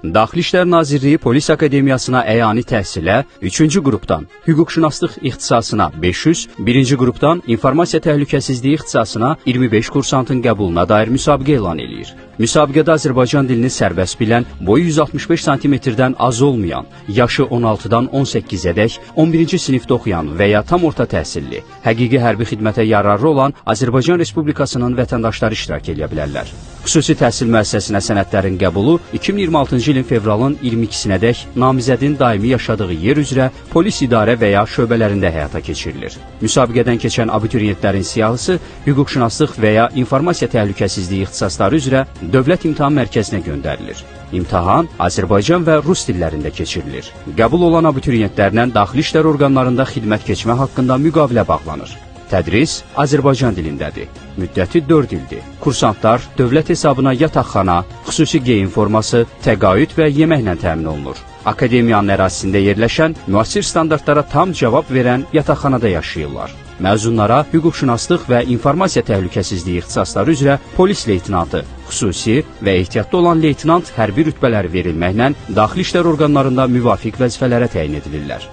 Daxili İşlər Nazirliyi Polis Akademiyasına əyani təhsilə 3-cü qrupdan hüquqşünaslıq ixtisasına 500, 1-ci qrupdan informasiya təhlükəsizliyi ixtisasına 25 kursantın qəbuluna dair müsabiqə elan eləyir. Müsabiqədə Azərbaycan dilini sərbəst bilən, boyu 165 cm-dən az olmayan, yaşı 16-dan 18-ədək, 11-ci sinifdə oxuyan və ya tam orta təhsilli, həqiqi hərbi xidmətə yararlı olan Azərbaycan Respublikasının vətəndaşları iştirak edə bilərlər. Xüsusi təhsil müəssisəsinə sənədlərin qəbulu 2026-cı ilin fevralın 22-sinədək namizədin daimi yaşadığı yer üzrə polis idarə və ya şöbələrində həyata keçirilir. Müsabiqədən keçən abituriyentlərin siyahısı hüquqşünaslıq və ya informasiya təhlükəsizliyi ixtisasları üzrə Dövlət İmtahan Mərkəzinə göndərilir. İmtahan Azərbaycan və Rus dillərində keçirilir. Qəbul olan abituriyentlərlə daxili işlər orqanlarında xidmət keçmə haqqında müqavilə bağlanır. Tədris Azərbaycan dilindədir. Müddəti 4 ildir. Kursantlar dövlət hesabına yataqxana, xüsusi geyim forması, təqaüd və yeməklə təmin olunur. Akademiyanın ərazisində yerləşən, müasir standartlara tam cavab verən yataqxanada yaşayırlar. Məzunlara hüquqşünaslıq və informasiya təhlükəsizliyi ixtisasları üzrə polis leytinantı, xüsusi və ehtiyatda olan leytinant hərbi rütbələri verilməklə daxili işlər orqanlarında müvafiq vəzifələrə təyin edilirlər.